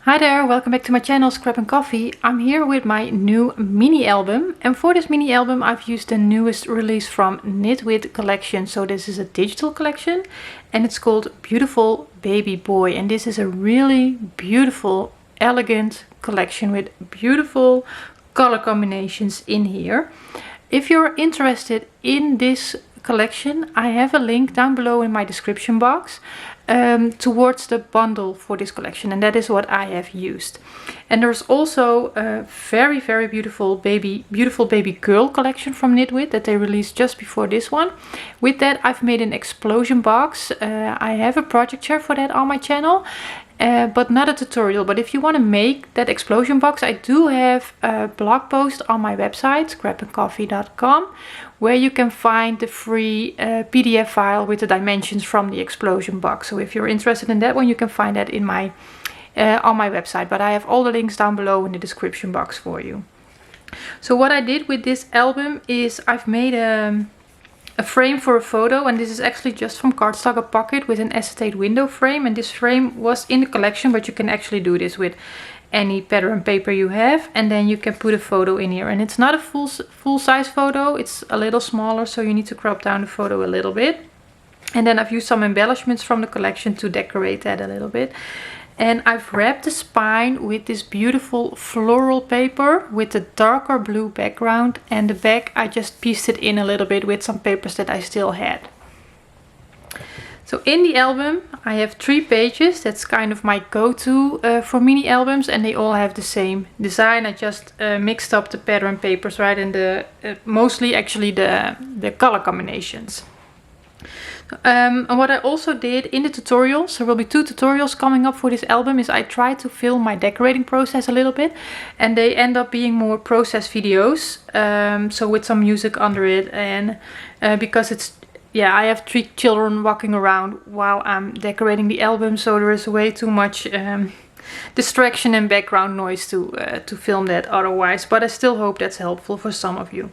Hi there, welcome back to my channel Scrap and Coffee. I'm here with my new mini album, and for this mini album I've used the newest release from Knitwit collection. So this is a digital collection and it's called Beautiful Baby Boy, and this is a really beautiful, elegant collection with beautiful color combinations in here. If you're interested in this collection, I have a link down below in my description box towards the bundle for this collection, and that is what I have used. And there's also a very beautiful baby girl collection from Knitwit that they released just before this one. With that I've made an explosion box. I have a project share for that on my channel, but not a tutorial. But if you want to make that explosion box, I do have a blog post on my website scrapandcoffee.com where you can find the free PDF file with the dimensions from the explosion box. So if you're interested in that one, you can find that in my on my website, but I have all the links down below in the description box for you. So what I did with this album is I've made a frame for a photo, and this is actually just from cardstock, a pocket with an acetate window frame, and this frame was in the collection, but you can actually do this with any pattern paper you have, and then you can put a photo in here. And it's not a full size photo, it's a little smaller, so you need to crop down the photo a little bit. And then I've used some embellishments from the collection to decorate that a little bit. And I've wrapped the spine with this beautiful floral paper with a darker blue background, and the back I just pieced it in a little bit with some papers that I still had. So in the album I have 3 pages. That's kind of my go-to for mini albums, and they all have the same design. I just mixed up the pattern papers, right, and the mostly actually the color combinations. And what I also did in the tutorials, there will be 2 tutorials coming up for this album, is I try to film my decorating process a little bit, and they end up being more process videos, so with some music under it, and because it's, yeah, I have 3 children walking around while I'm decorating the album, so there is way too much distraction and background noise to film that otherwise, but I still hope that's helpful for some of you.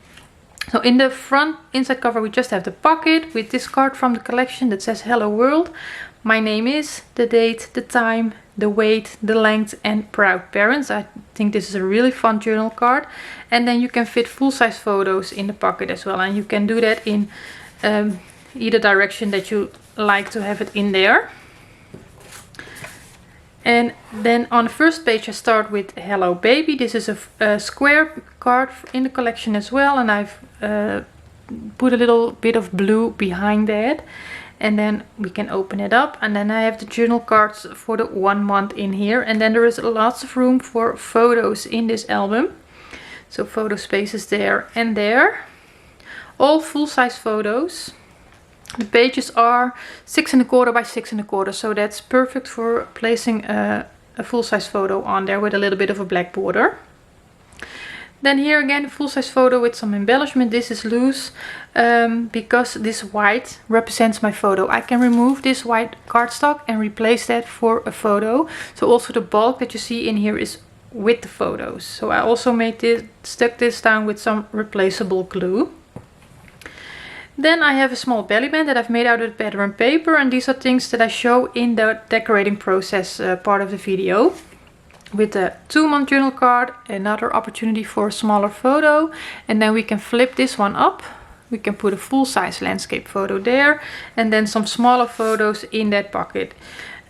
So in the front inside cover we just have the pocket with this card from the collection that says Hello World. My name is, the date, the time, the weight, the length, and proud parents. I think this is a really fun journal card. And then you can fit full-size photos in the pocket as well, and you can do that in either direction that you like to have it in there. And then on the first page I start with Hello Baby. This is a square card in the collection as well, and I've put a little bit of blue behind that, and then we can open it up, and then I have the journal cards for the 1 month in here, and then there is lots of room for photos in this album. So photo spaces there and there, all full-size photos. The pages are 6 1/4 by 6 1/4, so that's perfect for placing a full-size photo on there with a little bit of a black border. Then here again, a full-size photo with some embellishment. This is loose because this white represents my photo. I can remove this white cardstock and replace that for a photo. So also the bulk that you see in here is with the photos. So I also stuck this down with some replaceable glue. Then I have a small belly band that I've made out of pattern paper, and these are things that I show in the decorating process part of the video. With a 2-month journal card, another opportunity for a smaller photo, and then we can flip this one up. We can put a full-size landscape photo there, and then some smaller photos in that pocket.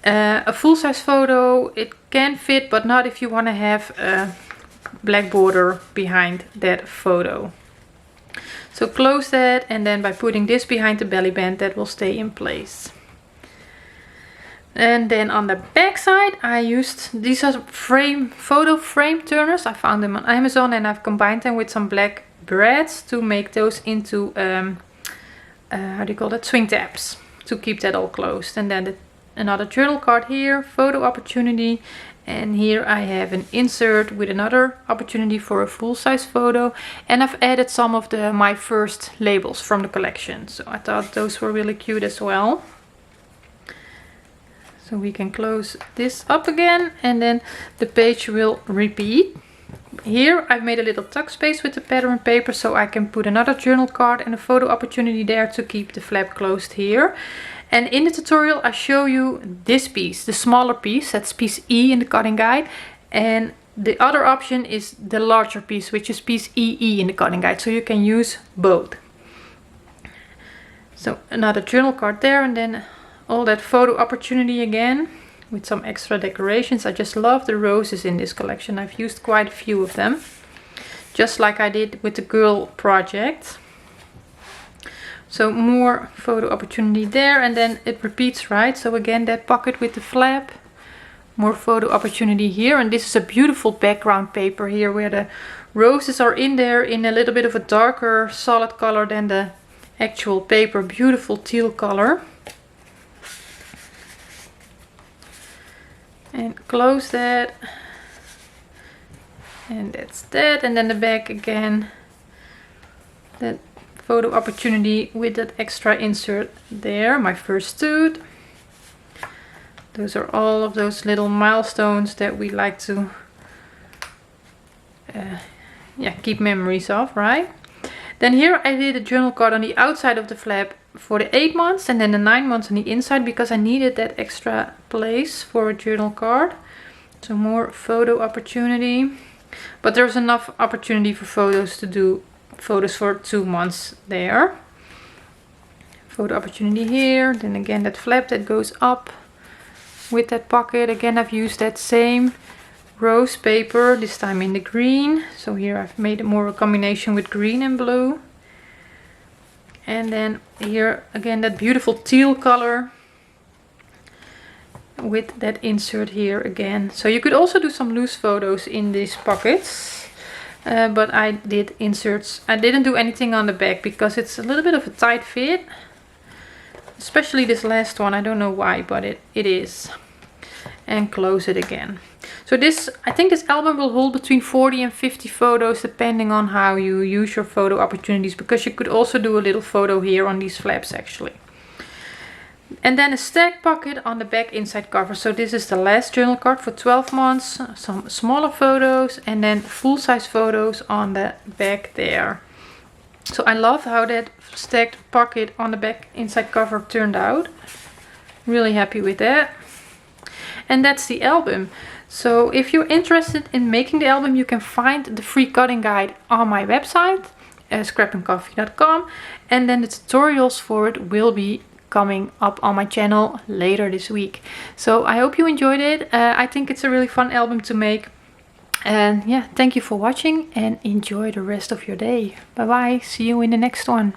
A full-size photo, it can fit, but not if you want to have a black border behind that photo. So close that, and then by putting this behind the belly band, that will stay in place. And then on the back side I used, these are photo frame turners. I found them on Amazon, and I've combined them with some black brads to make those into how do you call that, swing tabs, to keep that all closed. And then another journal card here, photo opportunity, and here I have an insert with another opportunity for a full-size photo, and I've added some of my first labels from the collection, so I thought those were really cute as well. So we can close this up again, and then the page will repeat. Here I've made a little tuck space with the pattern paper, so I can put another journal card and a photo opportunity there to keep the flap closed here. And in the tutorial I show you this piece, the smaller piece, that's piece E in the cutting guide. And the other option is the larger piece, which is piece EE in the cutting guide. So you can use both. So another journal card there, and then all that photo opportunity again with some extra decorations. I just love the roses in this collection. I've used quite a few of them, just like I did with the girl project. So more photo opportunity there, and then it repeats, right? So again, that pocket with the flap, more photo opportunity here. And this is a beautiful background paper here where the roses are in there in a little bit of a darker solid color than the actual paper. Beautiful teal color. And close that. And that's that. And then the back again. That photo opportunity with that extra insert there, my first tooth. Those are all of those little milestones that we like to keep memories of, right? Then here I did a journal card on the outside of the flap for the 8 months, and then the 9 months on the inside, because I needed that extra place for a journal card. So more photo opportunity, but there's enough opportunity for photos to do photos for 2 months there. Photo opportunity here, then again that flap that goes up with that pocket. Again, I've used that same rose paper, this time in the green. So here I've made more a combination with green and blue. And then here again that beautiful teal color with that insert here again. So you could also do some loose photos in these pockets. But I did inserts. I didn't do anything on the back because it's a little bit of a tight fit. Especially this last one. I don't know why, but it is. And close it again. So this, I think this album will hold between 40 and 50 photos depending on how you use your photo opportunities. Because you could also do a little photo here on these flaps actually. And then a stack pocket on the back inside cover. So this is the last journal card for 12 months. Some smaller photos and then full-size photos on the back there. So I love how that stacked pocket on the back inside cover turned out. Really happy with that. And that's the album. So if you're interested in making the album, you can find the free cutting guide on my website, scrapandcoffee.com. And then the tutorials for it will be coming up on my channel later this week. So I hope you enjoyed it. I think it's a really fun album to make. And yeah, thank you for watching and enjoy the rest of your day. Bye bye. See you in the next one.